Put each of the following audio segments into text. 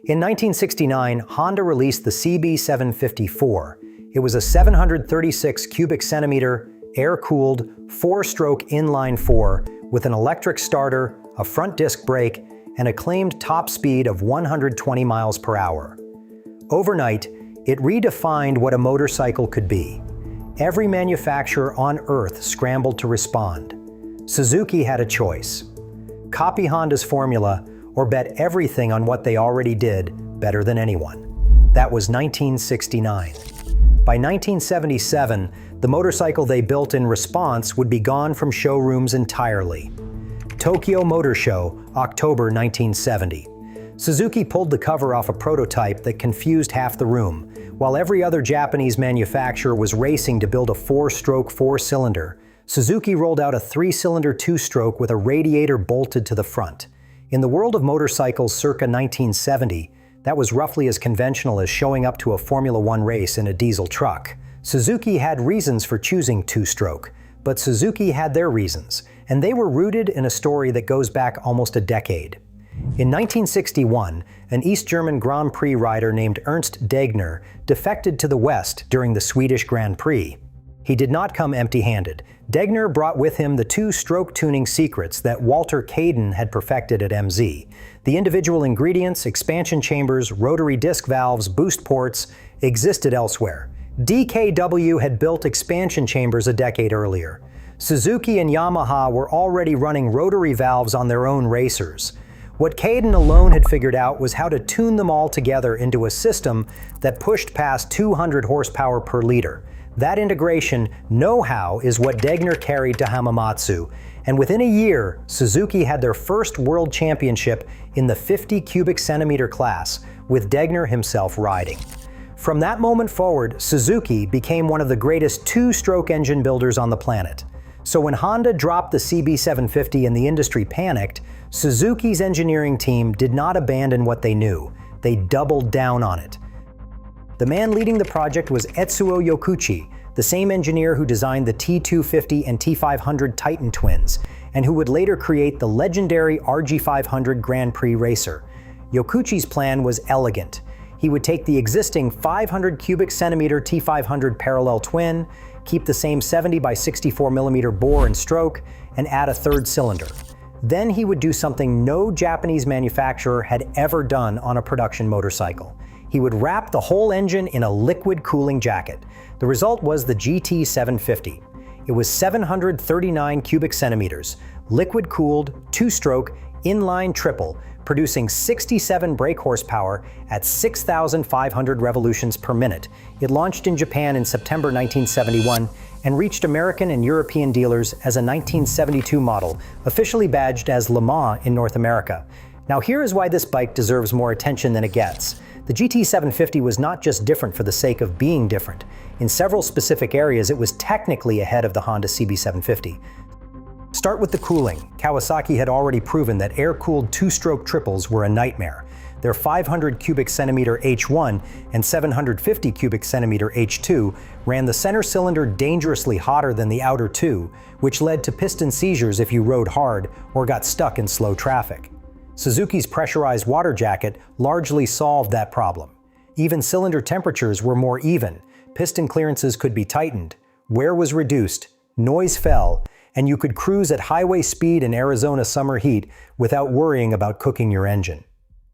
In 1969, Honda released the CB750-4. It was a 736 cubic centimeter, air-cooled, four-stroke inline-four with an electric starter, a front disc brake, and a claimed top speed of 120 miles per hour. Overnight, it redefined what a motorcycle could be. Every manufacturer on Earth scrambled to respond. Suzuki had a choice: copy Honda's formula or bet everything on what they already did better than anyone. That was 1969. By 1977, the motorcycle they built in response would be gone from showrooms entirely. Tokyo Motor Show, October 1970. Suzuki pulled the cover off a prototype that confused half the room. While every other Japanese manufacturer was racing to build a four-stroke four-cylinder, Suzuki rolled out a three-cylinder two-stroke with a radiator bolted to the front. In the world of motorcycles circa 1970, that was roughly as conventional as showing up to a Formula One race in a diesel truck. Suzuki had reasons for choosing two-stroke, but Suzuki had their reasons, and they were rooted in a story that goes back almost a decade. In 1961, an East German Grand Prix rider named Ernst Degner defected to the West during the Swedish Grand Prix. He did not come empty-handed. Degner brought with him the two stroke tuning secrets that Walter Kayden had perfected at MZ. The individual ingredients, expansion chambers, rotary disc valves, boost ports, existed elsewhere. DKW had built expansion chambers a decade earlier. Suzuki and Yamaha were already running rotary valves on their own racers. What Kayden alone had figured out was how to tune them all together into a system that pushed past 200 horsepower per liter. That integration know-how is what Degner carried to Hamamatsu, and within a year, Suzuki had their first world championship in the 50 cubic centimeter class, with Degner himself riding. From that moment forward, Suzuki became one of the greatest two-stroke engine builders on the planet. So when Honda dropped the CB750 and the industry panicked, Suzuki's engineering team did not abandon what they knew. They doubled down on it. The man leading the project was Etsuo Yokuchi, the same engineer who designed the T250 and T500 Titan twins, and who would later create the legendary RG500 Grand Prix racer. Yokuchi's plan was elegant. He would take the existing 500 cubic centimeter T500 parallel twin, keep the same 70 by 64 millimeter bore and stroke, and add a third cylinder. Then he would do something no Japanese manufacturer had ever done on a production motorcycle. He would wrap the whole engine in a liquid cooling jacket. The result was the GT750. It was 739 cubic centimeters, liquid-cooled, two-stroke, inline triple, producing 67 brake horsepower at 6,500 revolutions per minute. It launched in Japan in September 1971 and reached American and European dealers as a 1972 model, officially badged as Le Mans in North America. Now here is why this bike deserves more attention than it gets. The GT750 was not just different for the sake of being different. In several specific areas, it was technically ahead of the Honda CB750. Start with the cooling. Kawasaki had already proven that air-cooled two-stroke triples were a nightmare. Their 500 cubic centimeter H1 and 750 cubic centimeter H2 ran the center cylinder dangerously hotter than the outer two, which led to piston seizures if you rode hard or got stuck in slow traffic. Suzuki's pressurized water jacket largely solved that problem. Even cylinder temperatures were more even, piston clearances could be tightened, wear was reduced, noise fell, and you could cruise at highway speed in Arizona summer heat without worrying about cooking your engine.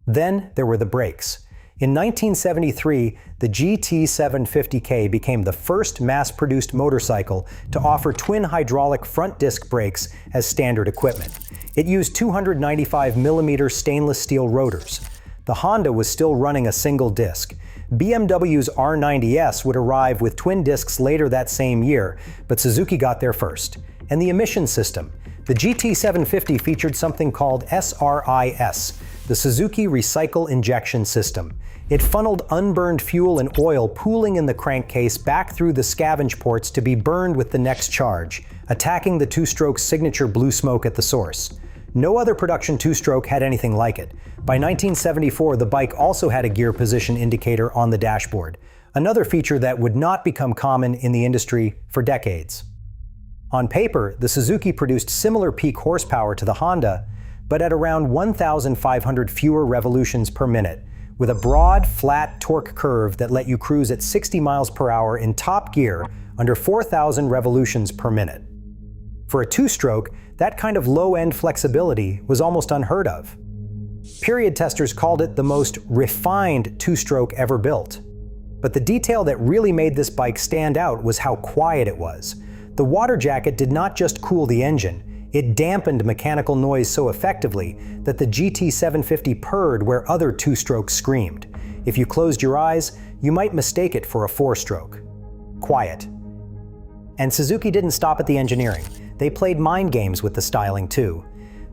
Then there were the brakes. In 1973, the GT750K became the first mass-produced motorcycle to offer twin hydraulic front disc brakes as standard equipment. It used 295mm stainless steel rotors. The Honda was still running a single disc. BMW's R90S would arrive with twin discs later that same year, but Suzuki got there first. And the emission system. The GT750 featured something called SRIS, the Suzuki Recycle Injection System. It funneled unburned fuel and oil pooling in the crankcase back through the scavenge ports to be burned with the next charge, attacking the two-stroke signature blue smoke at the source. No other production two-stroke had anything like it. By 1974, the bike also had a gear position indicator on the dashboard, another feature that would not become common in the industry for decades. On paper, the Suzuki produced similar peak horsepower to the Honda, but at around 1,500 fewer revolutions per minute, with a broad, flat torque curve that let you cruise at 60 miles per hour in top gear under 4,000 revolutions per minute. For a two-stroke, that kind of low-end flexibility was almost unheard of. Period testers called it the most refined two-stroke ever built. But the detail that really made this bike stand out was how quiet it was. The water jacket did not just cool the engine, it dampened mechanical noise so effectively that the GT750 purred where other two-strokes screamed. If you closed your eyes, you might mistake it for a four-stroke. Quiet. And Suzuki didn't stop at the engineering. They played mind games with the styling too.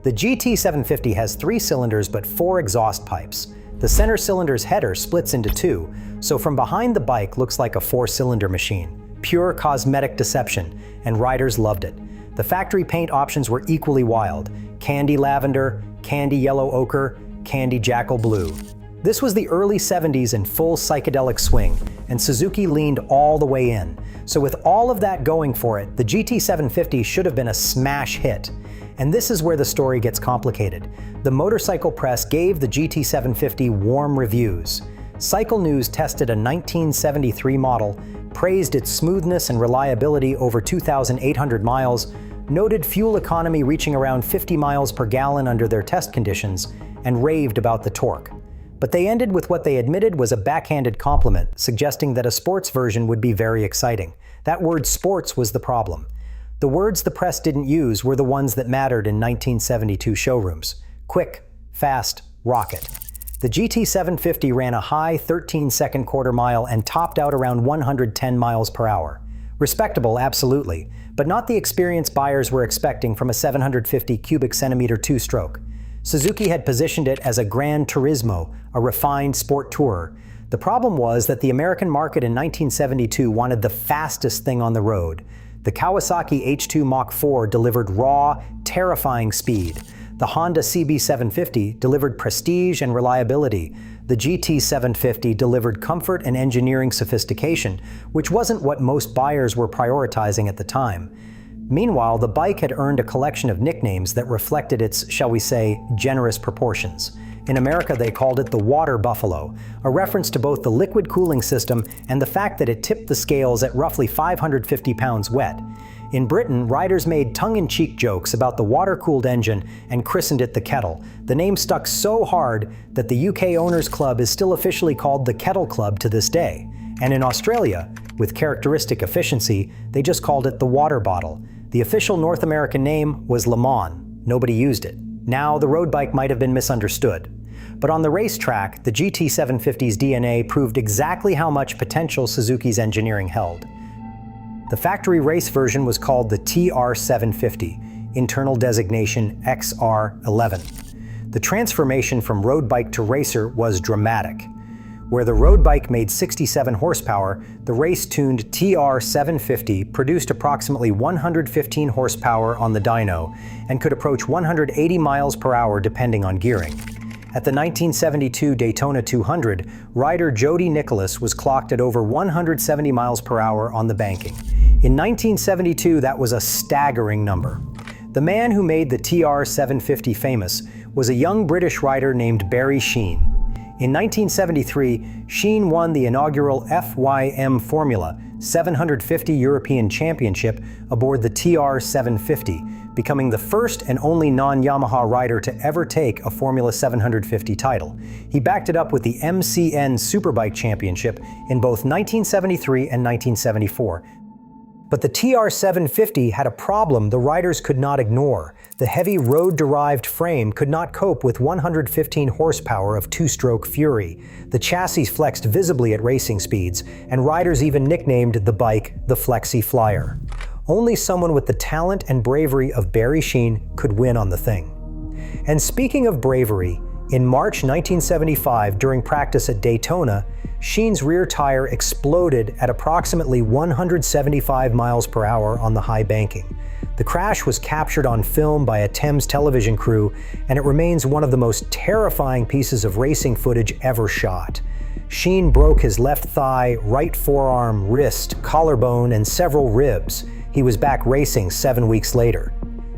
The GT750 has 3 cylinders but 4 exhaust pipes. The center cylinder's header splits into 2, so from behind the bike looks like a 4-cylinder machine. Pure cosmetic deception, and riders loved it. The factory paint options were equally wild: candy lavender, candy yellow ochre, candy jackal blue. This was the early 70s in full psychedelic swing, and Suzuki leaned all the way in. So with all of that going for it, the GT750 should have been a smash hit. And this is where the story gets complicated. The motorcycle press gave the GT750 warm reviews. Cycle News tested a 1973 model, praised its smoothness and reliability over 2,800 miles, noted fuel economy reaching around 50 miles per gallon under their test conditions, and raved about the torque. But they ended with what they admitted was a backhanded compliment, suggesting that a sports version would be very exciting. That word sports was the problem. The words the press didn't use were the ones that mattered in 1972 showrooms: quick, fast, rocket. The GT750 ran a high 13-second quarter mile and topped out around 110 miles per hour. Respectable, absolutely, but not the experience buyers were expecting from a 750 cubic centimeter two-stroke. Suzuki had positioned it as a Gran Turismo, a refined sport tourer. The problem was that the American market in 1972 wanted the fastest thing on the road. The Kawasaki H2 Mach 4 delivered raw, terrifying speed. The Honda CB750 delivered prestige and reliability. The GT750 delivered comfort and engineering sophistication, which wasn't what most buyers were prioritizing at the time. Meanwhile, the bike had earned a collection of nicknames that reflected its, shall we say, generous proportions. In America, they called it the Water Buffalo, a reference to both the liquid cooling system and the fact that it tipped the scales at roughly 550 pounds wet. In Britain, riders made tongue-in-cheek jokes about the water-cooled engine and christened it the Kettle. The name stuck so hard that the UK Owners Club is still officially called the Kettle Club to this day. And in Australia, with characteristic efficiency, they just called it the Water Bottle. The official North American name was Le Mans. Nobody used it. Now, the road bike might have been misunderstood. But on the racetrack, the GT750's DNA proved exactly how much potential Suzuki's engineering held. The factory race version was called the TR750, internal designation XR11. The transformation from road bike to racer was dramatic. Where the road bike made 67 horsepower, the race-tuned TR750 produced approximately 115 horsepower on the dyno and could approach 180 miles per hour depending on gearing. At the 1972 Daytona 200, rider Jody Nicholas was clocked at over 170 miles per hour on the banking. In 1972, that was a staggering number. The man who made the TR750 famous was a young British rider named Barry Sheene. In 1973, Sheene won the inaugural FYM Formula 750 European Championship aboard the TR750, becoming the first and only non-Yamaha rider to ever take a Formula 750 title. He backed it up with the MCN Superbike Championship in both 1973 and 1974. But the TR750 had a problem the riders could not ignore. The heavy road-derived frame could not cope with 115 horsepower of two-stroke fury. The chassis flexed visibly at racing speeds, and riders even nicknamed the bike the Flexi Flyer. Only someone with the talent and bravery of Barry Sheene could win on the thing. And speaking of bravery, in March 1975, during practice at Daytona, Sheene's rear tire exploded at approximately 175 miles per hour on the high banking. The crash was captured on film by a Thames television crew, and it remains one of the most terrifying pieces of racing footage ever shot. Sheene broke his left thigh, right forearm, wrist, collarbone, and several ribs. He was back racing 7 weeks later.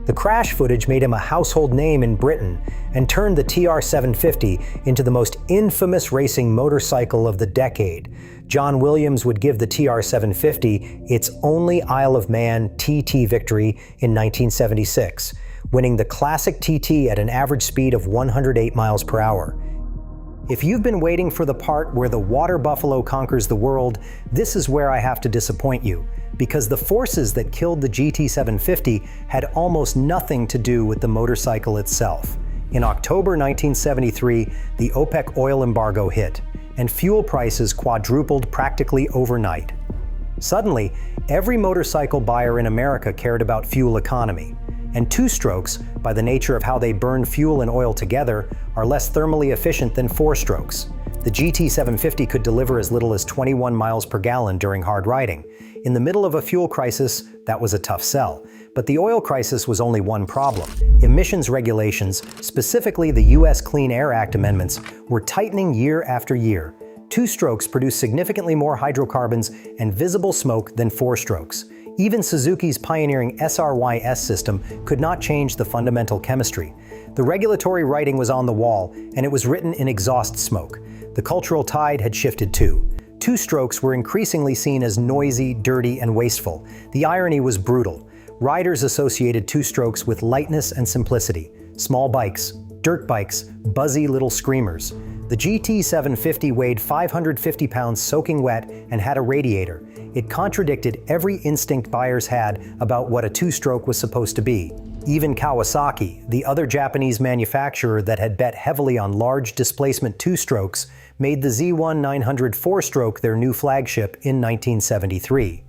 The crash footage made him a household name in Britain and turned the TR750 into the most infamous racing motorcycle of the decade. John Williams would give the TR750 its only Isle of Man TT victory in 1976, winning the classic TT at an average speed of 108 miles per hour. If you've been waiting for the part where the water buffalo conquers the world, this is where I have to disappoint you, because the forces that killed the GT750 had almost nothing to do with the motorcycle itself. In October 1973, the OPEC oil embargo hit, and fuel prices quadrupled practically overnight. Suddenly, every motorcycle buyer in America cared about fuel economy. And two-strokes, by the nature of how they burn fuel and oil together, are less thermally efficient than four-strokes. The GT750 could deliver as little as 21 miles per gallon during hard riding. In the middle of a fuel crisis, that was a tough sell. But the oil crisis was only one problem. Emissions regulations, specifically the U.S. Clean Air Act amendments, were tightening year after year. Two-strokes produce significantly more hydrocarbons and visible smoke than four-strokes. Even Suzuki's pioneering SRYS system could not change the fundamental chemistry. The regulatory writing was on the wall, and it was written in exhaust smoke. The cultural tide had shifted too. Two-strokes were increasingly seen as noisy, dirty, and wasteful. The irony was brutal. Riders associated two-strokes with lightness and simplicity. Small bikes, dirt bikes, buzzy little screamers. The GT750 weighed 550 pounds soaking wet and had a radiator. It contradicted every instinct buyers had about what a two-stroke was supposed to be. Even Kawasaki, the other Japanese manufacturer that had bet heavily on large displacement two-strokes, made the Z1 900 four-stroke their new flagship in 1973.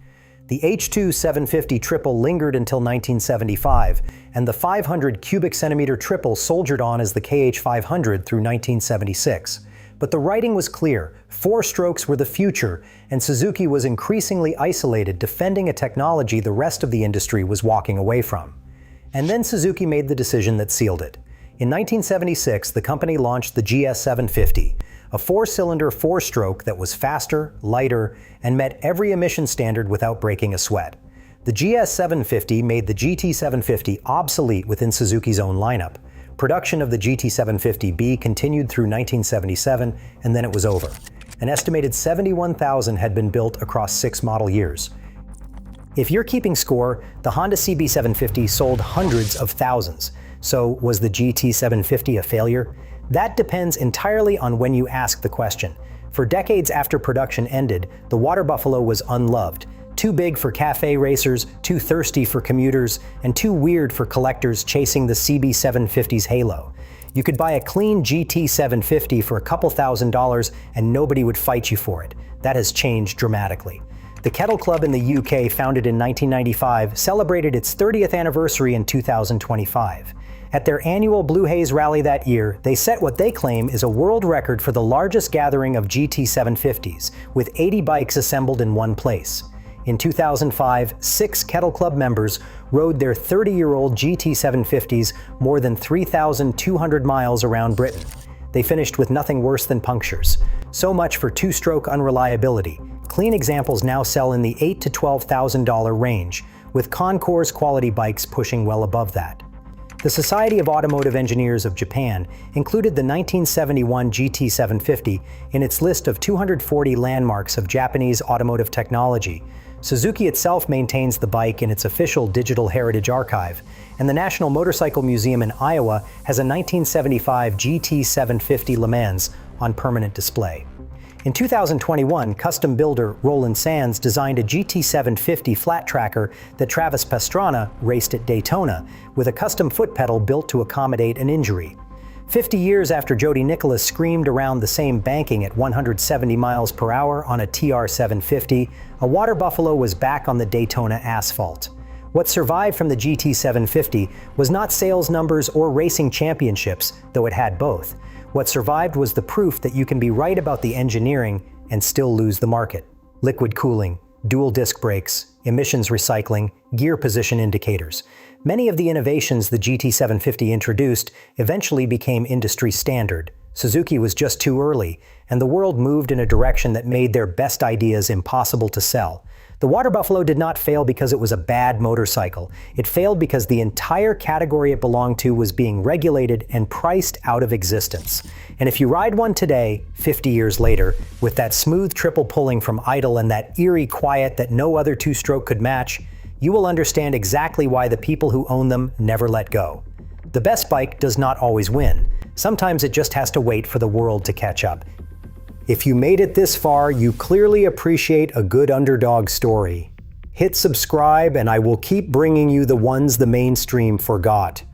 The H2 750 triple lingered until 1975, and the 500 cubic centimeter triple soldiered on as the KH 500 through 1976. But the writing was clear: four-strokes were the future, and Suzuki was increasingly isolated, defending a technology the rest of the industry was walking away from. And then Suzuki made the decision that sealed it. In 1976, the company launched the GS750, a four-cylinder four-stroke that was faster, lighter, and met every emission standard without breaking a sweat. The GS750 made the GT750 obsolete within Suzuki's own lineup. Production of the GT750B continued through 1977, and then it was over. An estimated 71,000 had been built across 6 model years. If you're keeping score, the Honda CB750 sold hundreds of thousands. So was the GT750 a failure? That depends entirely on when you ask the question. For decades after production ended, the water buffalo was unloved. Too big for cafe racers, too thirsty for commuters, and too weird for collectors chasing the CB750's halo. You could buy a clean GT750 for a couple $1,000s and nobody would fight you for it. That has changed dramatically. The Kettle Club in the UK, founded in 1995, celebrated its 30th anniversary in 2025. At their annual Blue Haze rally that year, they set what they claim is a world record for the largest gathering of GT750s, with 80 bikes assembled in one place. In 2005, 6 Kettle Club members rode their 30-year-old GT750s more than 3,200 miles around Britain. They finished with nothing worse than punctures. So much for two-stroke unreliability. Clean examples now sell in the $8,000 to $12,000 range, with Concours quality bikes pushing well above that. The Society of Automotive Engineers of Japan included the 1971 GT750 in its list of 240 landmarks of Japanese automotive technology. Suzuki itself maintains the bike in its official digital heritage archive, and the National Motorcycle Museum in Iowa has a 1975 GT750 Le Mans on permanent display. In 2021, custom builder Roland Sands designed a GT750 flat tracker that Travis Pastrana raced at Daytona, with a custom foot pedal built to accommodate an injury. 50 years after Jody Nicholas screamed around the same banking at 170 miles per hour on a TR750, a water buffalo was back on the Daytona asphalt. What survived from the GT750 was not sales numbers or racing championships, though it had both. What survived was the proof that you can be right about the engineering and still lose the market. Liquid cooling, dual disc brakes, emissions recycling, gear position indicators. Many of the innovations the GT750 introduced eventually became industry standard, Suzuki was just too early, and the world moved in a direction that made their best ideas impossible to sell. The Water Buffalo did not fail because it was a bad motorcycle. It failed because the entire category it belonged to was being regulated and priced out of existence. And if you ride one today, 50 years later, with that smooth triple pulling from idle and that eerie quiet that no other two-stroke could match, you will understand exactly why the people who own them never let go. The best bike does not always win. Sometimes it just has to wait for the world to catch up. If you made it this far, you clearly appreciate a good underdog story. Hit subscribe and I will keep bringing you the ones the mainstream forgot.